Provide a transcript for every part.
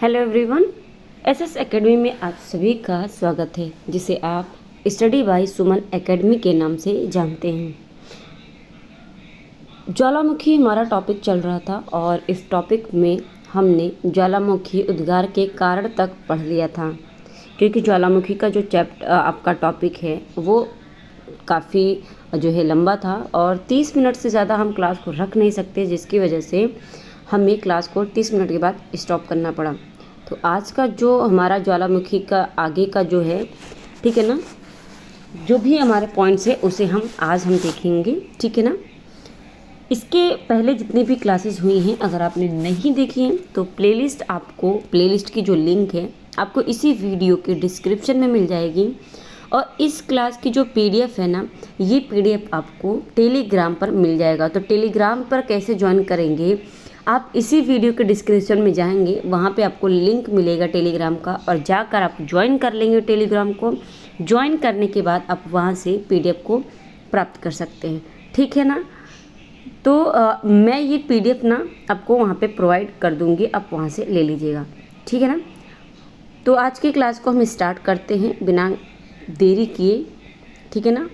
Hello everyone, SS academy में आप सभी का स्वागत है, जिसे आप स्टडी बाय सुमन एकेडमी के नाम से जानते हैं। ज्वालामुखी हमारा टॉपिक चल रहा था और इस टॉपिक में हमने ज्वालामुखी उद्गार के कारण तक पढ़ लिया था, क्योंकि ज्वालामुखी का जो आपका टॉपिक है वो काफ़ी जो है लंबा था और 30 मिनट से ज़्यादा हम क्लास को रख नहीं सकते, जिसकी वजह से हमें क्लास को 30 मिनट के बाद स्टॉप करना पड़ा। तो आज का जो हमारा ज्वालामुखी का आगे का जो है, ठीक है ना, जो भी हमारे पॉइंट्स है उसे आज हम देखेंगे, ठीक है ना। इसके पहले जितनी भी क्लासेस हुई हैं, अगर आपने नहीं देखी हैं तो प्लेलिस्ट की जो लिंक है आपको इसी वीडियो के डिस्क्रिप्शन में मिल जाएगी। और इस क्लास की जो पीडीएफ है ना, ये पीडीएफ आपको टेलीग्राम पर मिल जाएगा। तो टेलीग्राम पर कैसे ज्वाइन करेंगे, आप इसी वीडियो के डिस्क्रिप्शन में जाएंगे, वहाँ पे आपको लिंक मिलेगा टेलीग्राम का, और जाकर आप ज्वाइन कर लेंगे टेलीग्राम को। ज्वाइन करने के बाद आप वहाँ से पीडीएफ को प्राप्त कर सकते हैं, ठीक है ना। तो मैं ये पीडीएफ ना आपको वहाँ पे प्रोवाइड कर दूँगी, आप वहाँ से ले लीजिएगा, ठीक है ना। तो आज की क्लास को हम स्टार्ट करते हैं बिना देरी किए, ठीक है ना।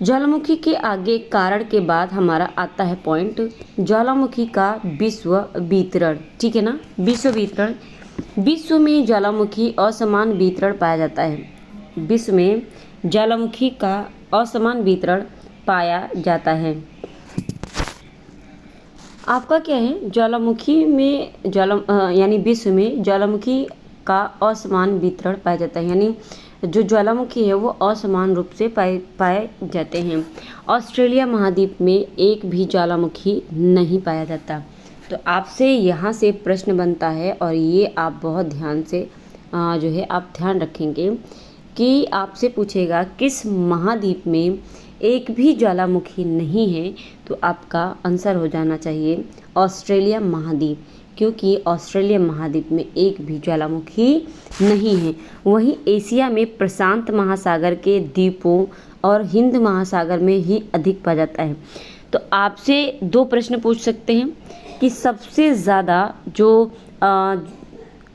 ज्वालामुखी के आगे कारण के बाद हमारा आता है पॉइंट ज्वालामुखी का विश्व वितरण, ठीक है ना। विश्व में ज्वालामुखी असमान वितरण पाया जाता है। विश्व में ज्वालामुखी का असमान वितरण पाया जाता है। आपका क्या है, ज्वालामुखी में यानी विश्व में ज्वालामुखी का असमान वितरण पाया जाता है, यानी जो ज्वालामुखी है वो असमान रूप से पाए जाते हैं। ऑस्ट्रेलिया महाद्वीप में एक भी ज्वालामुखी नहीं पाया जाता। तो आपसे यहाँ से प्रश्न बनता है, और ये आप बहुत ध्यान से जो है आप ध्यान रखेंगे कि आपसे पूछेगा किस महाद्वीप में एक भी ज्वालामुखी नहीं है, तो आपका आंसर हो जाना चाहिए ऑस्ट्रेलिया महाद्वीप, क्योंकि ऑस्ट्रेलिया महाद्वीप में एक भी ज्वालामुखी नहीं है। वहीं एशिया में प्रशांत महासागर के द्वीपों और हिंद महासागर में ही अधिक पाया जाता है। तो आपसे दो प्रश्न पूछ सकते हैं कि सबसे ज़्यादा जो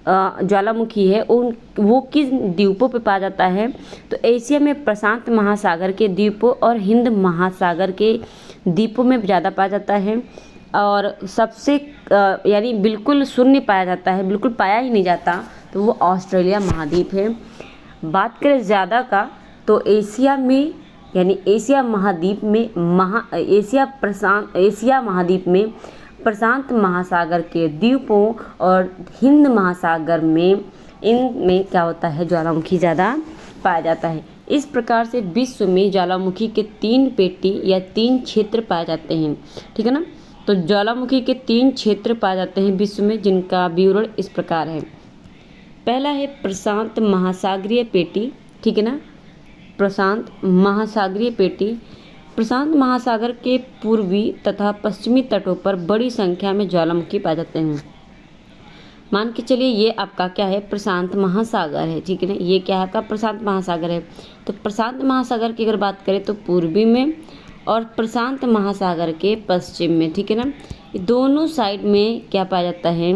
ज्वालामुखी है वो किस द्वीपों पे पाया जाता है। तो एशिया में प्रशांत महासागर के द्वीपों और हिंद महासागर के द्वीपों में ज़्यादा पाया जाता है, और सबसे यानी बिल्कुल शून्य पाया जाता है, बिल्कुल पाया ही नहीं जाता, तो वो ऑस्ट्रेलिया महाद्वीप है। बात करें ज़्यादा का, तो एशिया में यानी एशिया महाद्वीप में एशिया महाद्वीप में प्रशांत महासागर के द्वीपों और हिंद महासागर में इनमें क्या होता है, ज्वालामुखी ज़्यादा पाया जाता है। इस प्रकार से विश्व में ज्वालामुखी के 3 पेटी या 3 क्षेत्र पाए जाते हैं, ठीक है ना। तो ज्वालामुखी के 3 क्षेत्र पाए जाते हैं विश्व में, जिनका विवरण इस प्रकार है। पहला है प्रशांत महासागरीय पेटी, ठीक है ना। प्रशांत महासागरीय पेटी, प्रशांत महासागर के पूर्वी तथा पश्चिमी तटों पर बड़ी संख्या में ज्वालामुखी पाए जाते हैं। मान के चलिए ये आपका क्या है, प्रशांत महासागर है, ठीक है ना। ये क्या है आपका, प्रशांत महासागर है। तो प्रशांत महासागर की अगर बात करें तो पूर्वी में, और प्रशांत महासागर के पश्चिम में, ठीक है ना। दोनों साइड में क्या पाया जाता है,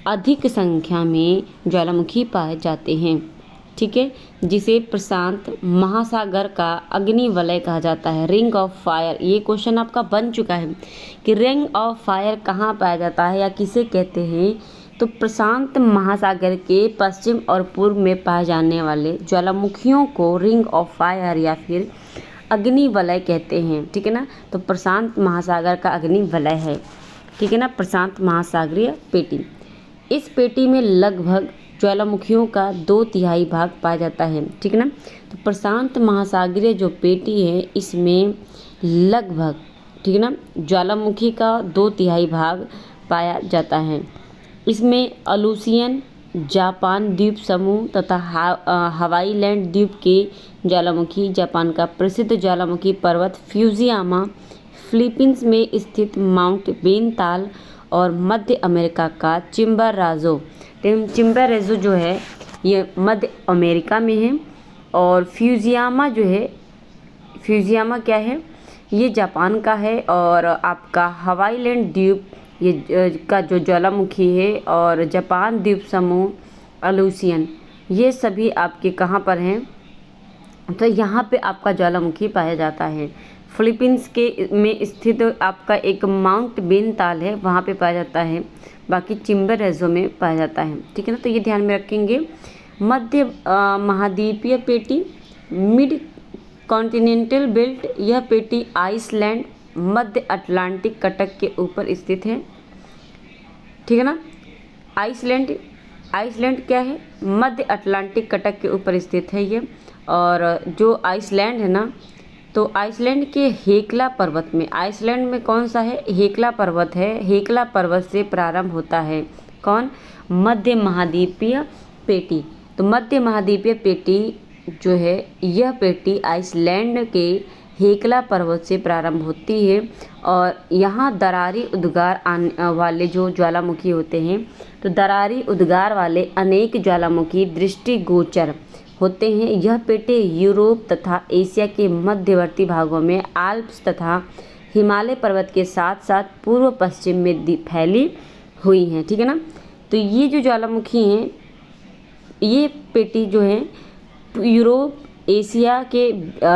अधिक संख्या में ज्वालामुखी पाए जाते हैं, ठीक है, जिसे प्रशांत महासागर का अग्नि वलय कहा जाता है, रिंग ऑफ फायर। ये क्वेश्चन आपका बन चुका है कि रिंग ऑफ फायर कहाँ पाया जाता है या किसे कहते हैं। तो प्रशांत महासागर के पश्चिम और पूर्व में पाए जाने वाले ज्वालामुखियों को रिंग ऑफ फायर या फिर अग्नि वलय कहते हैं, ठीक है ना। तो प्रशांत महासागर का अग्नि वलय है, ठीक है ना, प्रशांत महासागरीय पेटी। इस पेटी में लगभग ज्वालामुखियों का 2/3 भाग पाया जाता है, ठीक है ना। तो प्रशांत महासागरीय जो पेटी है इसमें लगभग, ठीक है ना, ज्वालामुखी का 2/3 भाग पाया जाता है। इसमें अलूसियन, जापान द्वीप समूह तथा हवाई लैंड द्वीप के ज्वालामुखी, जापान का प्रसिद्ध ज्वालामुखी पर्वत फ्यूजियामा, फिलीपींस में स्थित माउंट बेनताल, और मध्य अमेरिका का चिम्बोराजो जो है ये मध्य अमेरिका में है, और फ्यूजियामा जो है, फ्यूजियामा क्या है, ये जापान का है, और आपका हवाई लैंड द्वीप का जो ज्वालामुखी है, और जापान द्वीप समूह, अलूसियन, ये सभी आपके कहाँ पर हैं? तो यहाँ पे आपका ज्वालामुखी पाया जाता है। फिलीपींस के में स्थित आपका एक माउंट बेन ताल है, वहाँ पे पाया जाता है। बाकी चिम्बोरेज़ो में पाया जाता है, ठीक है ना। तो ये ध्यान में रखेंगे। मध्य महाद्वीपीय पेटी, मिड कॉन्टिनेंटल बेल्ट, यह पेटी आइसलैंड मध्य अटलांटिक कटक के ऊपर स्थित है, ठीक है ना। आइसलैंड क्या है? मध्य अटलांटिक कटक के ऊपर स्थित है ये। और जो आइसलैंड है ना, तो आइसलैंड के हेक्ला पर्वत में, आइसलैंड में कौन सा है? हेक्ला पर्वत है। हेक्ला पर्वत से प्रारंभ होता है कौन? मध्य महाद्वीपीय पेटी। तो मध्य महाद्वीपीय पेटी जो है, यह पेटी आइसलैंड के हेक्ला पर्वत से प्रारंभ होती है। और यहाँ दरारी उद्गार वाले जो ज्वालामुखी होते हैं, तो दरारी उद्गार वाले अनेक ज्वालामुखी दृष्टिगोचर होते हैं। यह पेटी यूरोप तथा एशिया के मध्यवर्ती भागों में आल्प्स तथा हिमालय पर्वत के साथ साथ पूर्व पश्चिम में फैली हुई हैं, ठीक है ना। तो ये जो ज्वालामुखी हैं, ये पेटी जो है यूरोप, एशिया के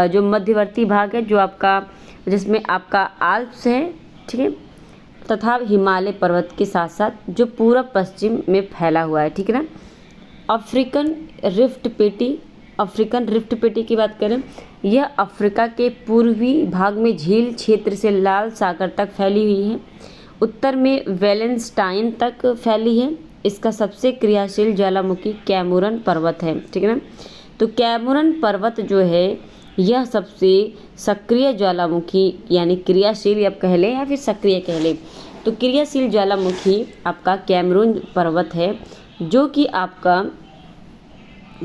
जो मध्यवर्ती भाग है, जो आपका जिसमें आपका आल्प्स है, ठीक है, तथा हिमालय पर्वत के साथ साथ जो पूर्व पश्चिम में फैला हुआ है, ठीक है ना। अफ्रीकन रिफ्ट पेटी की बात करें, यह अफ्रीका के पूर्वी भाग में झील क्षेत्र से लाल सागर तक फैली हुई है। उत्तर में वेलेंस्टाइन तक फैली है। इसका सबसे क्रियाशील ज्वालामुखी कैमूरन पर्वत है, ठीक है ना। तो कैमूरन पर्वत जो है, यह सबसे सक्रिय ज्वालामुखी, यानी क्रियाशील आप कह लें या फिर सक्रिय कह लें, तो क्रियाशील ज्वालामुखी आपका कैमरून पर्वत है, जो कि आपका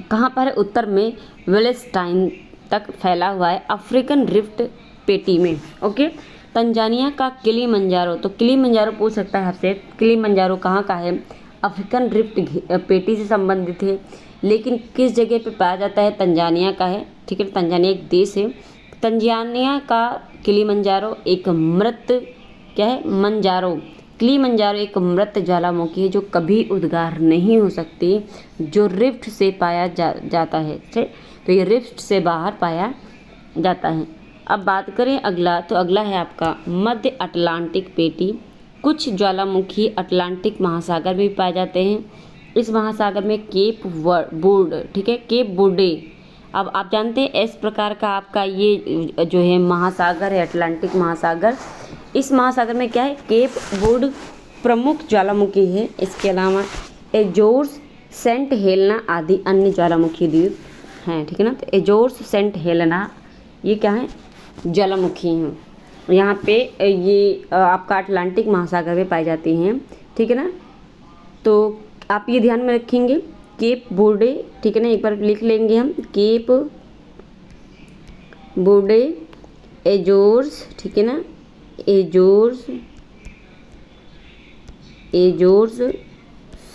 कहाँ पर है? उत्तर में वेलेंस्टाइन तक फैला हुआ है, अफ्रीकन रिफ्ट पेटी में। ओके। तंजानिया का किलिमंजारो, तो किलिमंजारो पूछ सकता है आपसे, किलिमंजारो कहाँ का है? अफ्रीकन रिफ्ट पेटी से संबंधित है, लेकिन किस जगह पे पाया जाता है? तंजानिया का है, ठीक है। तंजानिया एक देश है। तंजानिया का किलिमंजारो एक मृत क्या है? मंजारो, किलिमंजारो एक मृत ज्वालामुखी है जो कभी उद्गार नहीं हो सकती, जो रिफ्ट से पाया जाता है, ठीक। तो ये रिफ्ट से बाहर पाया जाता है। अब बात करें अगला, तो अगला है आपका मध्य अटलांटिक पेटी। कुछ ज्वालामुखी अटलांटिक महासागर में भी पाए जाते हैं। इस महासागर में केप बर्ड, ठीक है, केप बर्डे। अब आप जानते हैं इस प्रकार का आपका ये जो है महासागर है, अटलांटिक महासागर। इस महासागर में क्या है? केप बर्ड प्रमुख ज्वालामुखी है। इसके अलावा एजोर्स, सेंट हेलेना आदि अन्य ज्वालामुखी द्वीप हैं, ठीक है ना। तो एजोर्स, सेंट हेलेना ये क्या है? ज्वालामुखी हैं। यहाँ पे ये आपका अटलांटिक महासागर में पाई जाती हैं, ठीक है ना। तो आप ये ध्यान में रखेंगे, केप बर्डे, ठीक है ना, एक बार लिख लेंगे हम, केप बर्डे, एजोर्स, ठीक है ना, एजोर्स,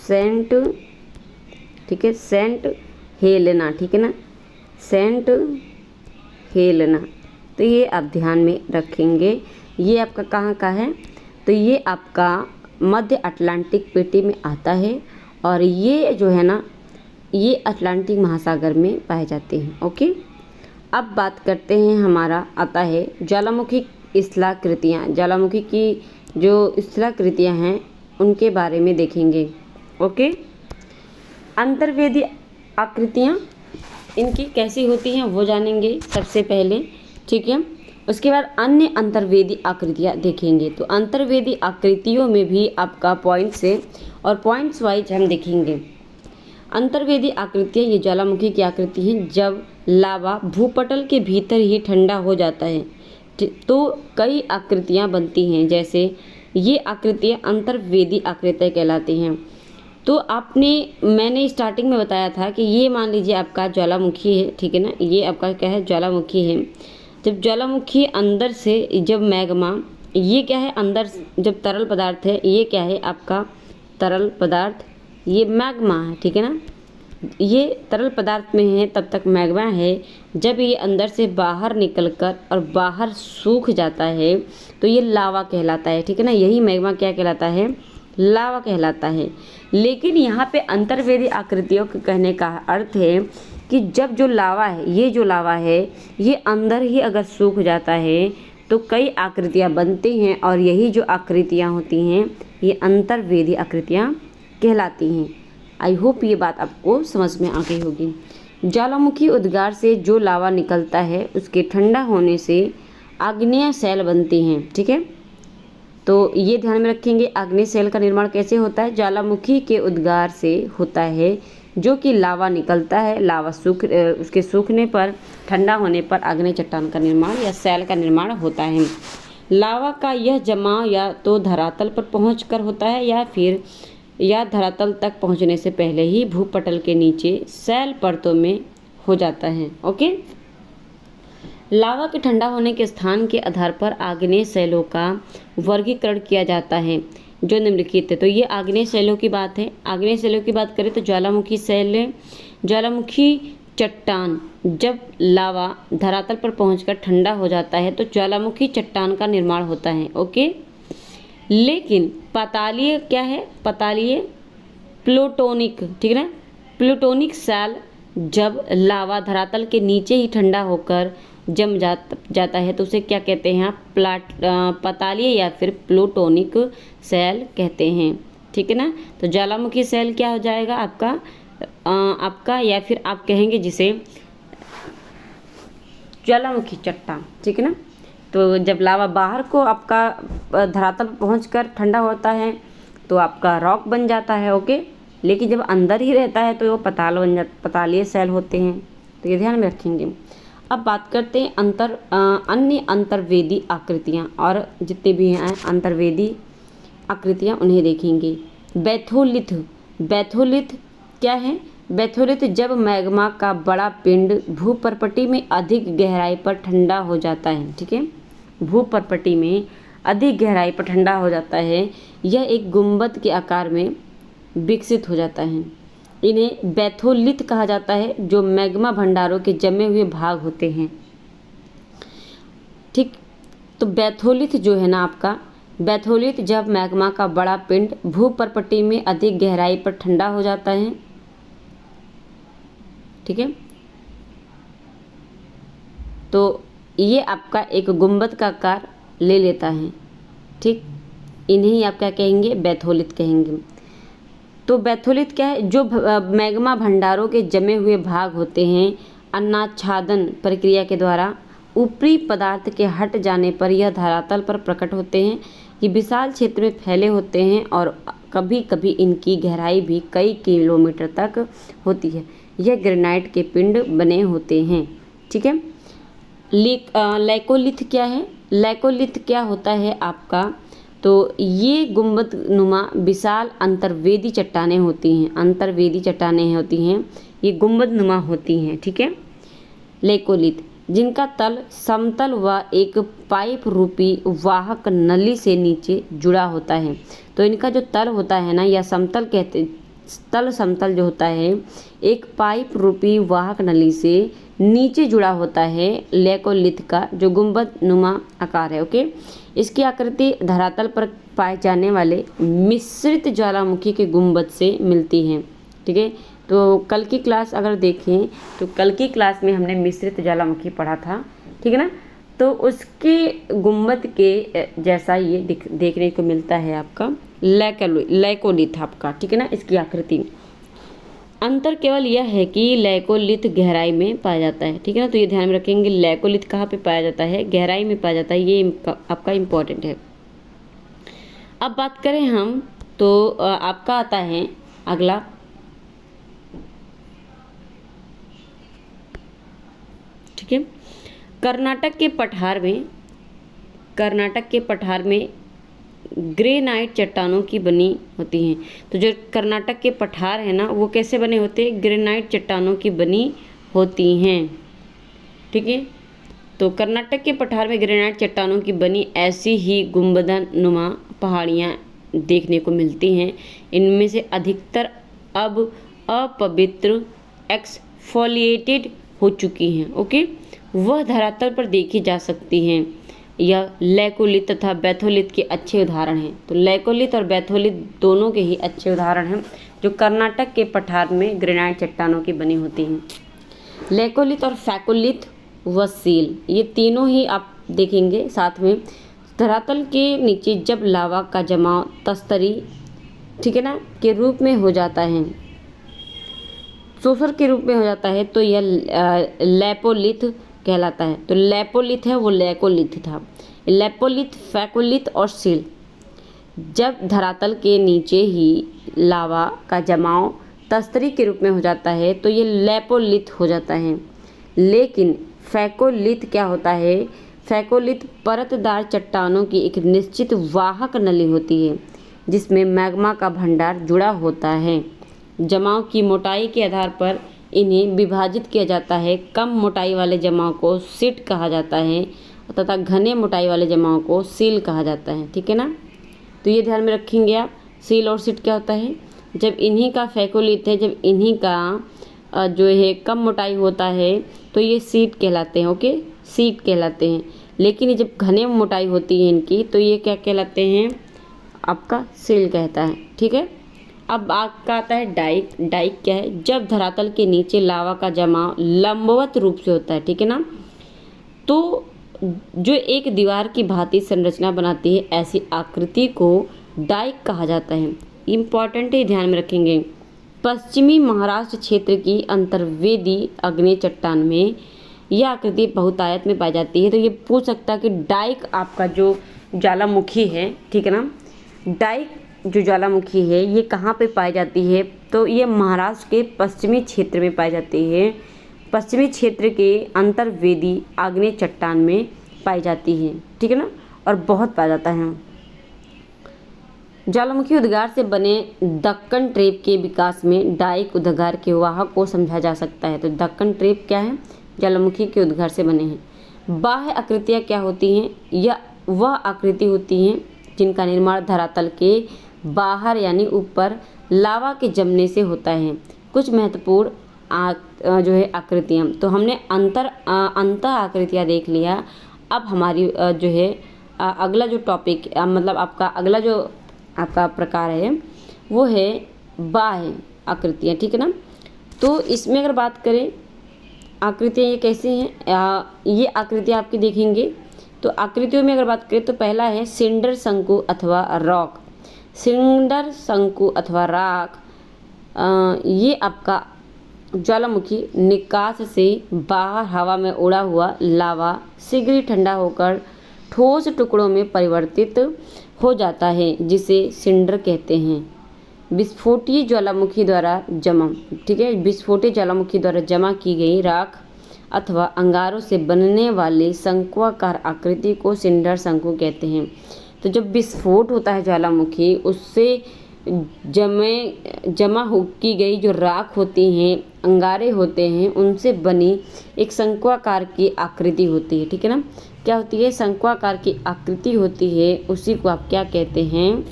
सेंट, ठीक है, सेंट हेलेना, ठीक है ना, सेंट हेलेना। तो ये आप ध्यान में रखेंगे। ये आपका कहाँ का है? तो ये आपका मध्य अटलांटिक पेटी में आता है, और ये जो है ना, ये अटलांटिक महासागर में पाए जाते हैं। ओके। अब बात करते हैं, हमारा आता है ज्वालामुखी स्थलाकृतियाँ। ज्वालामुखी की जो स्थलाकृतियाँ हैं उनके बारे में देखेंगे। ओके। अंतर्वेदी आकृतियाँ इनकी कैसी होती हैं वो जानेंगे सबसे पहले, ठीक है। उसके बाद अन्य अंतर्वेदी आकृतियाँ देखेंगे। तो अंतर्वेदी आकृतियों में भी आपका पॉइंट्स है और पॉइंट्स वाइज हम देखेंगे। अंतर्वेदी आकृतियाँ ये ज्वालामुखी की आकृति हैं जब लावा भूपटल के भीतर ही ठंडा हो जाता है, तो कई आकृतियाँ बनती हैं। जैसे ये आकृतियाँ अंतर्वेदी आकृतियाँ कहलाती हैं। तो मैंने स्टार्टिंग में बताया था कि ये मान लीजिए आपका ज्वालामुखी है, ठीक है ना, ये आपका क्या है? ज्वालामुखी है। जब ज्वालामुखी अंदर से, जब मैग्मा, ये क्या है? अंदर जब तरल पदार्थ है, ये क्या है? आपका तरल पदार्थ, ये मैग्मा है, ठीक है ना। ये तरल पदार्थ में है तब तक मैग्मा है। जब ये अंदर से बाहर निकलकर और बाहर सूख जाता है तो ये लावा कहलाता है, ठीक है ना। यही मैग्मा क्या कहलाता है, लावा कहलाता है। लेकिन यहाँ पे अंतर्वेदी आकृतियों के कहने का अर्थ है कि जब जो लावा है, ये जो लावा है ये अंदर ही अगर सूख जाता है तो कई आकृतियाँ बनती हैं, और यही जो आकृतियाँ होती हैं ये अंतर्वेदी आकृतियाँ कहलाती हैं। आई होप ये बात आपको समझ में आ गई होगी। ज्वालामुखी उद्गार से जो लावा निकलता है उसके ठंडा होने से आग्नेय शैल बनती हैं, ठीक है। तो ये ध्यान में रखेंगे, आग्नेय शैल का निर्माण कैसे होता है, ज्वालामुखी के उद्गार से होता है, जो कि लावा निकलता है। लावा उसके सूखने पर, ठंडा होने पर आग्नेय चट्टान का निर्माण या शैल का निर्माण होता है। लावा का यह जमाव या तो धरातल पर पहुंचकर होता है या धरातल तक पहुंचने से पहले ही भूपटल के नीचे शैल परतों में हो जाता है। ओके, लावा के ठंडा होने के स्थान के आधार पर आग्नेय शैलों का वर्गीकरण किया जाता है जो निम्नलिखित है। तो ये आग्नेय शैलों की बात है। आग्नेय शैलों की बात करें तो ज्वालामुखी शैल, ज्वालामुखी चट्टान, जब लावा धरातल पर पहुंचकर ठंडा हो जाता है तो ज्वालामुखी चट्टान का निर्माण होता है। ओके, लेकिन पातालीय क्या है, पातालीय प्लूटोनिक, ठीक है ना, प्लूटोनिक शैल जब लावा धरातल के नीचे ही ठंडा होकर जम जाता है तो उसे क्या कहते हैं, पातालीय या फिर प्लूटोनिक शैल कहते हैं, ठीक है ना। तो ज्वालामुखी शैल क्या हो जाएगा आपका या फिर आप कहेंगे जिसे ज्वालामुखी चट्टान, ठीक है ना। तो जब लावा बाहर को आपका धरातल पर पहुंचकर ठंडा होता है तो आपका रॉक बन जाता है। ओके, लेकिन जब अंदर ही रहता है तो वो पतालीय शैल होते हैं। तो ये ध्यान में रखेंगे। अब बात करते हैं अन्य अंतर्वेदी आकृतियाँ, और जितने भी हैं अंतर्वेदी आकृतियाँ उन्हें देखेंगे। बैथोलिथ क्या है, बैथोलिथ जब मैग्मा का बड़ा पिंड भूपर्पटी में अधिक गहराई पर ठंडा हो जाता है, ठीक है, भूपर्पटी में अधिक गहराई पर ठंडा हो जाता है, यह एक गुंबद के आकार में विकसित हो जाता है। इन्हें बैथोलिथ कहा जाता है, जो मैग्मा भंडारों के जमे हुए भाग होते हैं, ठीक। तो बैथोलिथ जो है ना आपका, बैथोलिथ जब मैग्मा का बड़ा पिंड भूपर्पटी में अधिक गहराई पर ठंडा हो जाता है, ठीक है, तो ये आपका एक गुंबद का आकार ले लेता है, ठीक। इन्हें आप क्या कहेंगे, बैथोलिथ कहेंगे। तो बैथोलिथ क्या है, जो मैग्मा भंडारों के जमे हुए भाग होते हैं, अन्नाच्छादन प्रक्रिया के द्वारा ऊपरी पदार्थ के हट जाने पर यह धरातल पर प्रकट होते हैं। ये विशाल क्षेत्र में फैले होते हैं और कभी कभी इनकी गहराई भी कई किलोमीटर तक होती है। यह ग्रेनाइट के पिंड बने होते हैं, ठीक है। लैकोलिथ क्या है, लैकोलिथ क्या होता है आपका, तो ये गुंबद नुमा विशाल अंतर्वेदी चट्टानें होती हैं, अंतर्वेदी चट्टानें होती हैं, ये गुंबद नुमा होती हैं, ठीक है। लैकोलिथ जिनका तल समतल व एक पाइप रूपी वाहक नली से नीचे जुड़ा होता है। तो इनका जो तल होता है ना, या समतल कहते, तल समतल जो होता है एक पाइप रूपी वाहक नली से नीचे जुड़ा होता है, लैकोलिथ का जो गुंबद नुमा आकार है। ओके, इसकी आकृति धरातल पर पाए जाने वाले मिश्रित ज्वालामुखी के गुंबद से मिलती है, ठीक है। तो कल की क्लास अगर देखें तो कल की क्लास में हमने मिश्रित ज्वालामुखी पढ़ा था, ठीक है ना। तो उसके गुंबद के जैसा ये देखने को मिलता है आपका लैकोलिथ आपका, ठीक है ना। इसकी आकृति अंतर केवल यह है कि लैकोलिथ गहराई में पाया जाता है, ठीक है ना। तो ये ध्यान में रखेंगे, लैकोलिथ कहाँ पे पाया जाता है, गहराई में पाया जाता है, ये आपका इम्पोर्टेंट है। अब बात करें हम तो आपका आता है अगला, ठीक है। कर्नाटक के पठार में ग्रेनाइट चट्टानों की बनी होती हैं। तो जो कर्नाटक के पठार है ना, वो कैसे बने होते हैं, ग्रेनाइट चट्टानों की बनी होती हैं, ठीक है। तो कर्नाटक के पठार में ग्रेनाइट चट्टानों की बनी ऐसी ही गुंबदन नुमा पहाड़ियाँ देखने को मिलती हैं। इनमें से अधिकतर अब अपवित्र एक्सफोलिएटेड हो चुकी हैं, ओके, वह धरातल पर देखी जा सकती हैं। यह लैकोलिथ तथा बैथोलिथ के अच्छे उदाहरण हैं। तो लैकोलिथ और बैथोलिथ दोनों के ही अच्छे उदाहरण हैं, जो कर्नाटक के पठार में ग्रेनाइट चट्टानों की बनी होती हैं। लैकोलिथ और फैकोलिथ व सील, ये तीनों ही आप देखेंगे साथ में। धरातल के नीचे जब लावा का जमाव तस्तरी, ठीक है ना, के रूप में हो जाता है, सोसर के रूप में हो जाता है, तो यह लैपोलिथ कहलाता है। तो लैपोलिथ है वो लैकोलिथ था। लैपोलिथ, फैकोलिथ और सील, जब धरातल के नीचे ही लावा का जमाव तस्तरी के रूप में हो जाता है तो ये लैपोलिथ हो जाता है। लेकिन फैकोलिथ क्या होता है? फैकोलिथ परतदार चट्टानों की एक निश्चित वाहक नली होती है जिसमें मैग्मा का भंडार जुड़ा होता है। जमाव की मोटाई के आधार पर इन्हें विभाजित किया जाता है। कम मोटाई वाले जमाव को सीट कहा जाता है तथा घने मोटाई वाले जमाव को सील कहा जाता है, ठीक है ना। तो ये ध्यान में रखेंगे आप, सील और सीट क्या होता है। जब इन्हीं का फैकोलिथ है, जब इन्हीं का जो है कम मोटाई होता है तो ये सीट कहलाते हैं, ओके, सीट कहलाते हैं। लेकिन ये जब घने मोटाई होती है इनकी तो ये क्या कहलाते हैं? आपका सील कहता है, ठीक है। अब आपका आता है डाइक। डाइक क्या है? जब धरातल के नीचे लावा का जमाव लंबवत रूप से होता है, ठीक है ना, तो जो एक दीवार की भांति संरचना बनाती है, ऐसी आकृति को डाइक कहा जाता है। इम्पॉर्टेंट है, ध्यान में रखेंगे। पश्चिमी महाराष्ट्र क्षेत्र की अंतर्वेदी आग्नेय चट्टान में यह आकृति बहुतायत में पाई जाती है। तो ये पूछ सकता है कि डाइक आपका जो ज्वालामुखी है, ठीक है ना, डाइक जो ज्वालामुखी है ये कहाँ पे पाई जाती है? तो ये महाराष्ट्र के पश्चिमी क्षेत्र में पाई जाती है। पश्चिमी क्षेत्र के अंतर्वेदी आग्नेय चट्टान में पाई जाती है, ठीक है ना, और बहुत पाया जाता है। ज्वालामुखी उद्गार से बने दक्कन ट्रेप के विकास में डाइक उद्गार के वाहक को समझा जा सकता है। तो दक्कन ट्रेप क्या है? ज्वालामुखी के उद्गार से बने हैं। बाह्य आकृतियाँ क्या होती हैं? यह वह आकृति होती हैं जिनका निर्माण धरातल के बाहर यानी ऊपर लावा के जमने से होता है। कुछ महत्वपूर्ण जो है आकृतियाँ, तो हमने अंत आकृतियाँ देख लिया। अब हमारी जो है अगला जो टॉपिक मतलब आपका अगला जो आपका प्रकार है वो है बाह्य आकृतियाँ, ठीक है ना। तो इसमें अगर बात करें आकृतियाँ ये कैसी हैं, ये आकृतियाँ आपकी देखेंगे। तो आकृतियों में अगर बात करें तो पहला है सिंडर शंकु अथवा रॉक। सिंडर शंकु अथवा राख, ये आपका ज्वालामुखी निकास से बाहर हवा में उड़ा हुआ लावा शीघ्र ही ठंडा होकर ठोस टुकड़ों में परिवर्तित हो जाता है, जिसे सिंडर कहते हैं। विस्फोटीय ज्वालामुखी द्वारा जमा, ठीक है, विस्फोटीय ज्वालामुखी द्वारा जमा की गई राख अथवा अंगारों से बनने वाली शंक्वाकार आकृति को सिंडर शंकु कहते हैं। तो जब विस्फोट होता है ज्वालामुखी, उससे जमा की गई जो राख होती हैं, अंगारे होते हैं, उनसे बनी एक शंक्वाकार की आकृति होती है, ठीक है ना। क्या होती है? शंक्वाकार की आकृति होती है, उसी को आप क्या कहते हैं?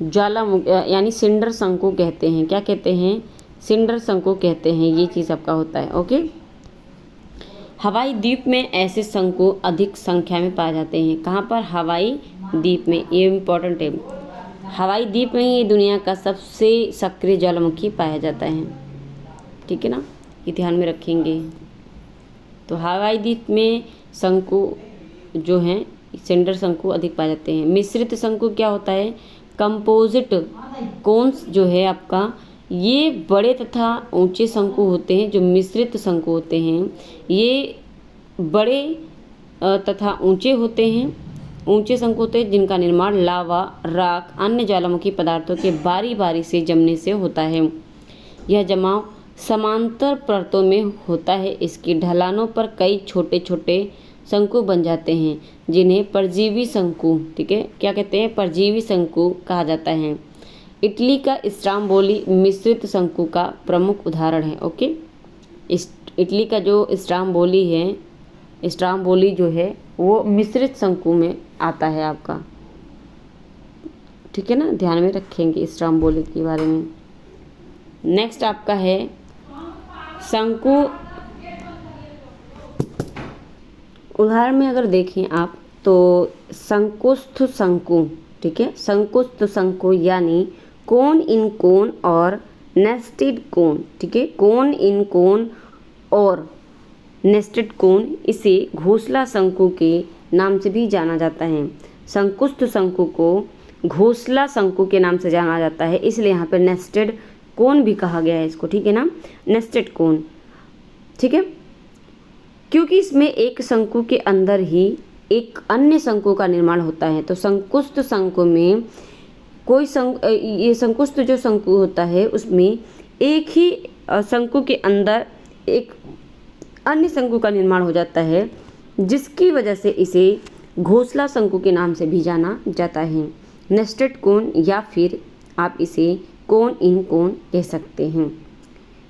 ज्वालामुखी यानी सिंडर शंकु कहते हैं। क्या कहते हैं? सिंडर शंकु कहते हैं। ये चीज़ आपका होता है, ओके। हवाई द्वीप में ऐसे शंकु अधिक संख्या में पाए जाते हैं। कहाँ पर? हवाई द्वीप में। ये इम्पोर्टेंट है। हवाई द्वीप में ही दुनिया का सबसे सक्रिय ज्वालामुखी पाया जाता है, ठीक है ना, ये ध्यान में रखेंगे। तो हवाई द्वीप में शंकु जो हैं सिंडर शंकु अधिक पाए जाते हैं। मिश्रित शंकु क्या होता है? कंपोजिट कोन्स जो है आपका, ये बड़े तथा ऊंचे शंकु होते हैं। जो मिश्रित शंकु होते हैं ये बड़े तथा ऊंचे होते हैं, ऊंचे शंकु होते हैं जिनका निर्माण लावा, राख, अन्य ज्वालामुखी पदार्थों के बारी बारी से जमने से होता है। यह जमाव समांतर परतों में होता है। इसकी ढलानों पर कई छोटे छोटे शंकु बन जाते हैं जिन्हें परजीवी शंकु, ठीक है, क्या कहते हैं? परजीवी शंकु कहा जाता है। इटली का स्ट्राम्बोली मिश्रित शंकु का प्रमुख उदाहरण है, ओके। इटली का जो स्ट्राम्बोली है, स्ट्राम्बोली जो है वो मिश्रित शंकु में आता है आपका, ठीक है ना, ध्यान में रखेंगे स्ट्राम्बोली के बारे में। नेक्स्ट आपका है शंकु। उदाहरण में अगर देखें आप तो शंकुस्थ शंकु, ठीक है, शंकुस्थ शंकु यानी कोन इन कोन और नेस्टेड कोन, ठीक है, कोन इन कोन और नेस्टेड कोन, इसे घोंसला शंकु के नाम से भी जाना जाता है। शंकुस्थ शंकु को घोंसला शंकु के नाम से जाना जाता है, इसलिए यहाँ पर नेस्टेड कोन भी कहा गया है इसको, ठीक है ना, नेस्टेड कोन, ठीक है, क्योंकि इसमें एक शंकु के अंदर ही एक अन्य शंकु का निर्माण होता है। तो शंकुस्थ शंकु में कोई ये शंकुस्थ जो शंकु होता है उसमें एक ही शंकु के अंदर एक अन्य शंकु का निर्माण हो जाता है, जिसकी वजह से इसे घोंसला शंकु के नाम से भी जाना जाता है। नेस्टेड कोन या फिर आप इसे कोन इन कोन कह सकते हैं।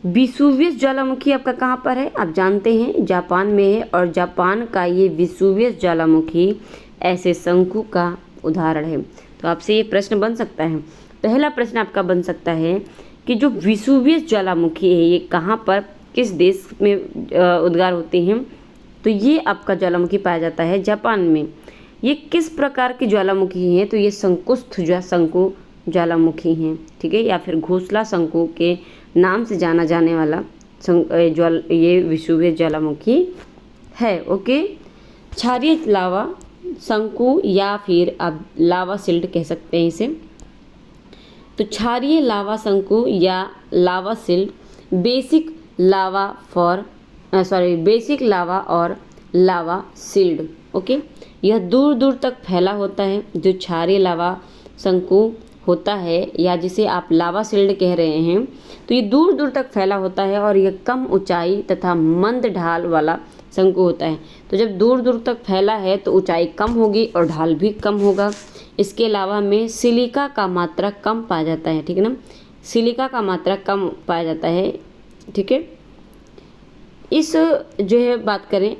विसुवियस ज्वालामुखी आपका कहाँ पर है? आप जानते हैं जापान में है, और जापान का ये विसुवियस ज्वालामुखी ऐसे शंकु का उदाहरण है। तो आपसे ये प्रश्न बन सकता है, पहला प्रश्न आपका बन सकता है कि जो विसुवियस ज्वालामुखी है ये कहाँ पर, किस देश में उद्गार होते हैं? तो ये आपका ज्वालामुखी पाया जाता है जापान में। ये किस प्रकार की ज्वालामुखी है? तो ये शंकुस्थ शंकु ज्वालामुखी हैं, ठीक है, या फिर घोंसला शंकु के नाम से जाना जाने वाला ये विसुवियस ज्वालामुखी है। ओके, क्षारीय लावा शंकु या फिर आप लावा सिल्ट कह सकते हैं इसे। तो क्षारीय लावा शंकु या लावा सिल्ट बेसिक लावा और लावा सिल्ड, ओके, यह दूर दूर तक फैला होता है। जो क्षारीय लावा शंकु होता है या जिसे आप लावा सिल्ड कह रहे हैं, तो ये दूर दूर तक फैला होता है और यह कम ऊंचाई तथा मंद ढाल वाला शंकु होता है। तो जब दूर दूर तक फैला है तो ऊंचाई कम होगी और ढाल भी कम होगा। इसके अलावा में सिलिका का मात्रा कम पाया जाता है, ठीक है ना, सिलिका का मात्रा कम पाया जाता है, ठीक है। इस जो है बात करें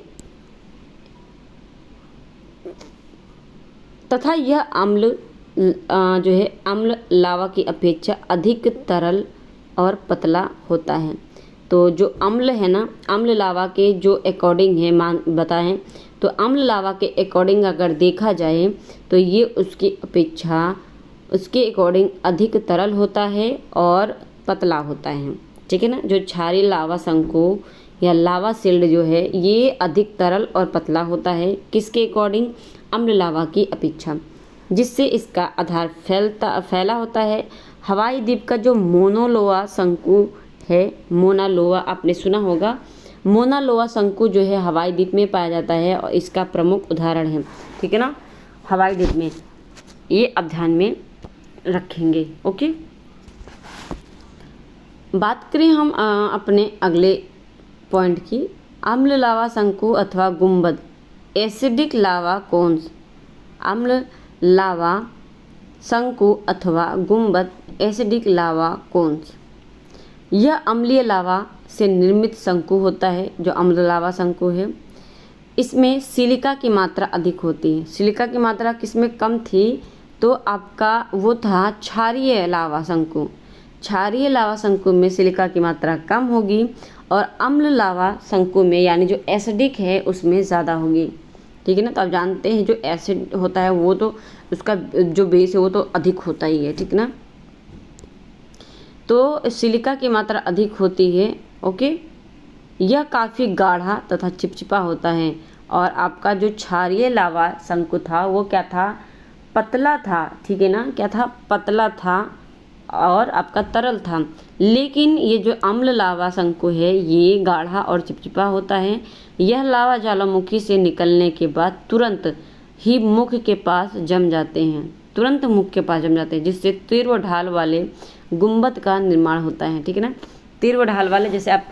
तथा यह अम्ल जो है अम्ल लावा की अपेक्षा अधिक तरल और पतला होता है। तो जो अम्ल है ना, अम्ल लावा के जो अकॉर्डिंग है बताएं तो अम्ल लावा के अकॉर्डिंग अगर देखा जाए तो ये उसकी अपेक्षा उसके अकॉर्डिंग अधिक तरल होता है और पतला होता है, ठीक है ना। जो क्षारीय लावा शंकु या लावा सिल्ड जो है ये अधिक तरल और पतला होता है, किसके अकॉर्डिंग? अम्ल लावा की अपेक्षा, जिससे इसका आधार फैला होता है। हवाई द्वीप का जो मोनालोआ शंकु है, मोनालोआ आपने सुना होगा, मोनालोआ शंकु जो है हवाई द्वीप में पाया जाता है और इसका प्रमुख उदाहरण है, ठीक है ना, हवाई द्वीप में। ये आप ध्यान में रखेंगे। ओके, बात करें हम अपने अगले पॉइंट की, अम्ल लावा शंकु अथवा गुंबद, एसिडिक लावा कोन्स। अम्ल लावा शंकु अथवा गुंबद, एसिडिक लावा कोन्स, यह अम्लीय लावा से निर्मित शंकु होता है। जो अम्ल लावा शंकु है इसमें सिलिका की मात्रा अधिक होती है। सिलिका की मात्रा किसमें कम थी? तो आपका वो था क्षारीय लावा शंकु। क्षारीय लावा शंकु में सिलिका की मात्रा कम होगी और अम्ल लावा शंकु में यानी जो एसिडिक है उसमें ज़्यादा होगी, ठीक है ना। तो आप जानते हैं जो एसिड होता है वो तो उसका जो बेस है वो तो अधिक होता ही है, ठीक ना। तो सिलिका की मात्रा अधिक होती है। ओके, यह काफ़ी गाढ़ा तथा चिपचिपा होता है। और आपका जो क्षारीय लावा शंकु था वो क्या था? पतला था, ठीक है ना, क्या था? पतला था और आपका तरल था। लेकिन ये जो अम्ल लावा शंकु है ये गाढ़ा और चिपचिपा होता है। यह लावा ज्वालामुखी से निकलने के बाद तुरंत ही मुख के पास जम जाते हैं, तुरंत मुख के पास जम जाते हैं, जिससे तीव्र ढाल वाले गुंबद का निर्माण होता है, ठीक है ना। तीव्र ढाल वाले, जैसे आप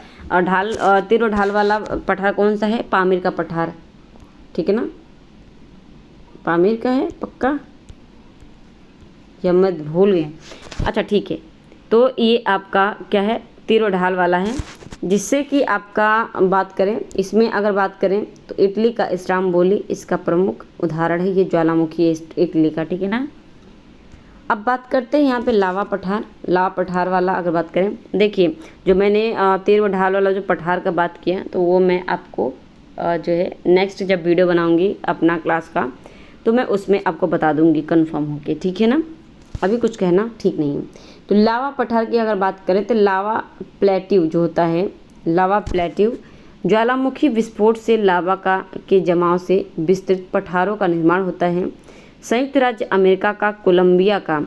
तीव्र ढाल वाला पठार कौन सा है? पामीर का पठार, ठीक है ना, पामीर का है पक्का, या मैं भूल गए। अच्छा ठीक है, तो ये आपका क्या है? तीव्र ढाल वाला है। जिससे कि आपका बात करें इसमें अगर बात करें तो इटली का स्ट्राम्बोली इसका प्रमुख उदाहरण है। ये ज्वालामुखी है इटली का, ठीक है ना। अब बात करते हैं यहाँ पे लावा पठार। लावा पठार वाला अगर बात करें, देखिए जो मैंने तीर व ढाल वाला जो पठार का बात किया, तो वो मैं आपको जो है नेक्स्ट जब वीडियो बनाऊंगी अपना क्लास का, तो मैं उसमें आपको बता दूंगी कंफर्म होके, ठीक है ना। अभी कुछ कहना ठीक नहीं है। तो लावा पठार की अगर बात करें तो लावा प्लेट्यू जो होता है, लावा प्लेट्यू ज्वालामुखी विस्फोट से लावा का के जमाव से विस्तृत पठारों का निर्माण होता है। संयुक्त राज्य अमेरिका का कोलंबिया का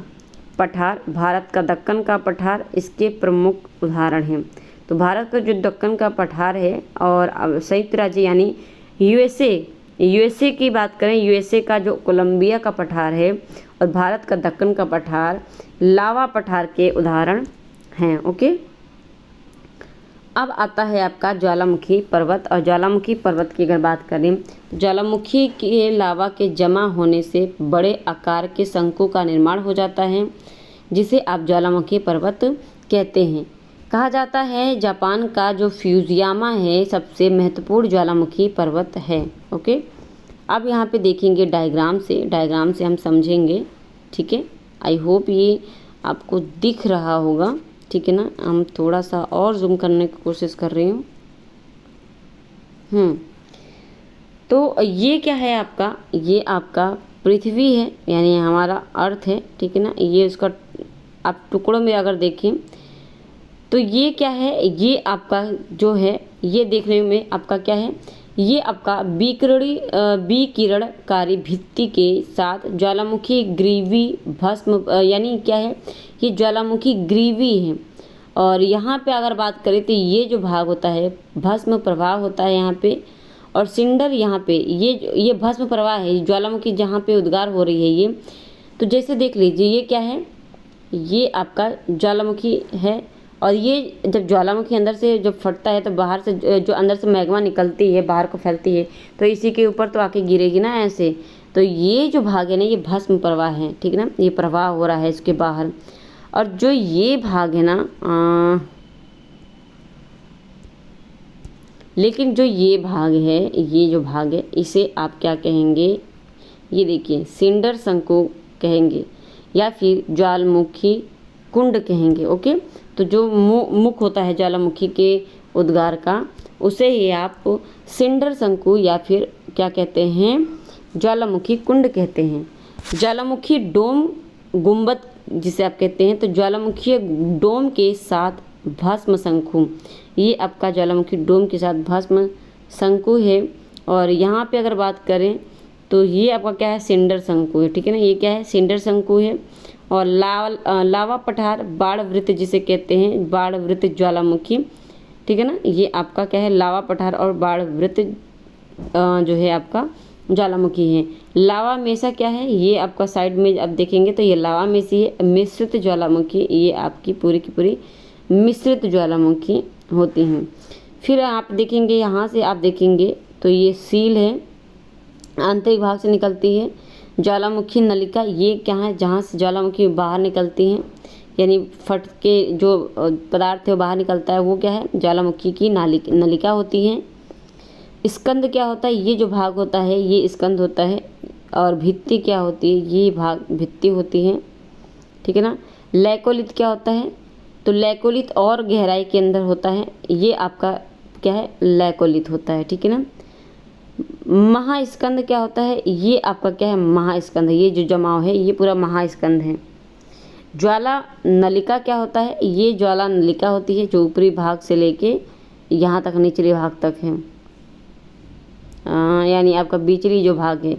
पठार, भारत का दक्कन का पठार इसके प्रमुख उदाहरण हैं। तो भारत का जो दक्कन का पठार है और संयुक्त राज्य यानी यूएसए की बात करें, यूएसए का जो कोलंबिया का पठार है और भारत का दक्कन का पठार लावा पठार के उदाहरण हैं। ओके, अब आता है आपका ज्वालामुखी पर्वत। और ज्वालामुखी पर्वत की अगर बात करें, ज्वालामुखी के लावा के जमा होने से बड़े आकार के शंकु का निर्माण हो जाता है, जिसे आप ज्वालामुखी पर्वत कहते हैं। कहा जाता है जापान का जो फ्यूजियामा है सबसे महत्वपूर्ण ज्वालामुखी पर्वत है। ओके, अब यहाँ पे देखेंगे डायग्राम से हम समझेंगे, ठीक है। आई होप ये आपको दिख रहा होगा, ठीक है ना। हम थोड़ा सा और जूम करने की कोशिश कर रही हूँ। तो ये क्या है आपका, ये आपका पृथ्वी है, यानी हमारा अर्थ है, ठीक है ना। ये उसका आप टुकड़ों में अगर देखें तो ये क्या है, ये आपका जो है, ये देखने में आपका क्या है, ये आपका विकिरणकारी भित्ति के साथ ज्वालामुखी ग्रीवी भस्म यानी क्या है, ये ज्वालामुखी ग्रीवी है। और यहाँ पे अगर बात करें तो ये जो भाग होता है भस्म प्रवाह होता है यहाँ पे, और सिंडर यहाँ पे ये भस्म प्रवाह है, ज्वालामुखी जहाँ पे उद्गार हो रही है ये। तो जैसे देख लीजिए ये क्या है, ये आपका ज्वालामुखी है। और ये जब ज्वालामुखी अंदर से जब फटता है तो बाहर से जो अंदर से मैग्मा निकलती है बाहर को फैलती है, तो इसी के ऊपर तो आके गिरेगी ना ऐसे। तो ये जो भाग है ना, ये भस्म प्रवाह है, ठीक है ना, ये प्रवाह हो रहा है इसके बाहर। और जो ये भाग है ना लेकिन जो ये भाग है, ये जो भाग है इसे आप क्या कहेंगे, ये देखिए सिंडर शंकु कहेंगे या फिर ज्वालामुखी कुंड कहेंगे। ओके, तो जो मुख होता है ज्वालामुखी के उद्गार का, उसे ही आप सिंडर शंकु या फिर क्या कहते हैं, ज्वालामुखी कुंड कहते हैं। ज्वालामुखी डोम गुंबद जिसे आप कहते हैं, तो ज्वालामुखी डोम के साथ भस्म शंकु, ये आपका ज्वालामुखी डोम के साथ भस्म शंकु है। और यहाँ पे अगर बात करें तो ये आपका क्या है, सिंडर शंकु है, ठीक है ना, ये क्या है, सिंडर शंकु है। और लावा पठार बाढ़ वृत्त जिसे कहते हैं, बाढ़ वृत्त ज्वालामुखी, ठीक है ना, ये आपका क्या है, लावा पठार और बाढ़ वृत्त जो है आपका ज्वालामुखी है। लावा मेसा क्या है, ये आपका साइड में आप देखेंगे तो ये लावा मेसी है। मिश्रित ज्वालामुखी, ये आपकी पूरी की पूरी मिश्रित ज्वालामुखी होती हैं। फिर आप देखेंगे यहाँ से आप देखेंगे तो ये सील है, आंतरिक भाग से निकलती है। ज्वालामुखी नलिका, ये क्या है, जहाँ से ज्वालामुखी बाहर निकलती हैं, यानी फट के जो पदार्थ है वो बाहर निकलता है, वो क्या है, ज्वालामुखी की नलिका होती है। स्कंद क्या होता है, ये जो भाग होता है ये स्कंद होता है। और भित्ति क्या होती है, ये भाग भित्ति होती है, ठीक है ना। लैकोलिथ क्या होता है, तो लैकोलिथ और गहराई के अंदर होता है, ये आपका क्या है, लैकोलिथ होता है, ठीक है ना। महास्कंद क्या होता है, ये आपका क्या है, महास्कंद है, ये जो जमाव है ये पूरा महास्कंद है। ज्वाला नलिका क्या होता है, ये ज्वाला नलिका होती है जो ऊपरी भाग से लेके यहाँ तक निचले भाग तक है, यानी आपका बिचली जो भाग है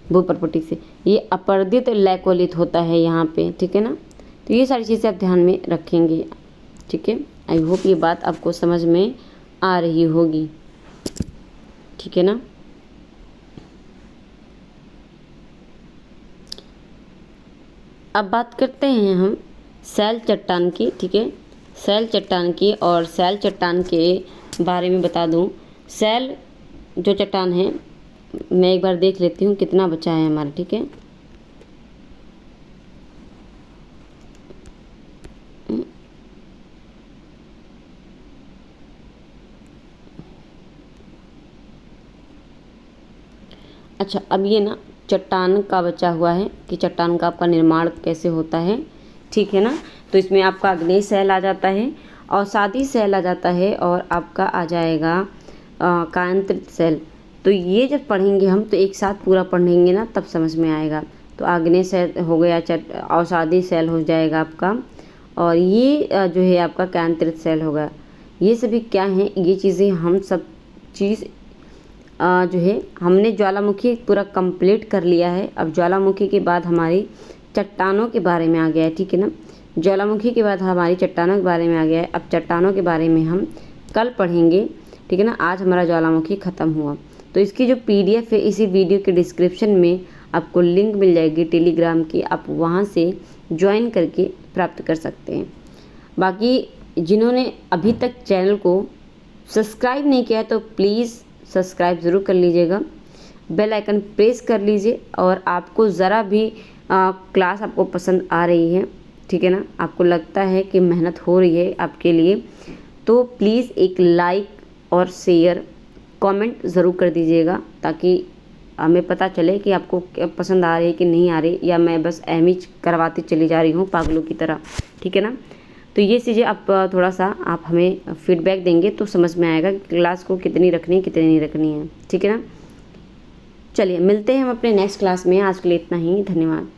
भूपरपट्टी से, ये अपर्दित लैकोलिथ होता है यहाँ पे, ठीक है ना। तो ये सारी चीज़ें आप ध्यान में रखेंगे, ठीक है। आई होप ये बात आपको समझ में आ रही होगी, ठीक है ना। अब बात करते हैं हम सैल चट्टान की, ठीक है, सैल चट्टान की। और सैल चट्टान के बारे में बता दूं, सैल जो चट्टान है, मैं एक बार देख लेती हूँ कितना बचा है हमारा, ठीक है। अच्छा, अब ये ना चट्टान का बचा हुआ है कि चट्टान का आपका निर्माण कैसे होता है, ठीक है ना। तो इसमें आपका आग्नेय शैल आ जाता है, अवसादी शैल आ जाता है और आपका आ जाएगा कायांतरित शैल। तो ये जब पढ़ेंगे हम तो एक साथ पूरा पढ़ेंगे ना तब समझ में आएगा। तो आग्नेय शैल हो गया, अवसादी शैल हो जाएगा आपका, और ये जो है आपका कायांतरित शैल होगा। ये सभी क्या हैं, ये चीज़ें हम सब चीज़ जो है हमने ज्वालामुखी पूरा कंप्लीट कर लिया है। अब ज्वालामुखी के बाद हमारी चट्टानों के बारे में आ गया है, ठीक है ना। ज्वालामुखी के बाद हमारी चट्टानों के बारे में आ गया है। अब चट्टानों के बारे में हम कल पढ़ेंगे, ठीक है ना। आज हमारा ज्वालामुखी ख़त्म हुआ। तो इसकी जो PDF है इसी वीडियो के डिस्क्रिप्शन में आपको लिंक मिल जाएगी टेलीग्राम की, आप वहाँ से ज्वाइन करके प्राप्त कर सकते हैं। बाकी जिन्होंने अभी तक चैनल को सब्सक्राइब नहीं किया है तो प्लीज़ सब्सक्राइब ज़रूर कर लीजिएगा, बेल आइकन प्रेस कर लीजिए। और आपको ज़रा भी क्लास आपको पसंद आ रही है, ठीक है ना, आपको लगता है कि मेहनत हो रही है आपके लिए, तो प्लीज़ एक लाइक और शेयर कमेंट ज़रूर कर दीजिएगा, ताकि हमें पता चले कि आपको पसंद आ रही है कि नहीं आ रही, या मैं बस एमएच करवाती चली जा रही हूँ पागलों की तरह, ठीक है ना। तो ये चीज़ें आप थोड़ा सा आप हमें फीडबैक देंगे तो समझ में आएगा कि क्लास को कितनी रखनी है कितनी नहीं रखनी है, ठीक है ना। चलिए मिलते हैं हम अपने नेक्स्ट क्लास में। आज के लिए इतना ही, धन्यवाद।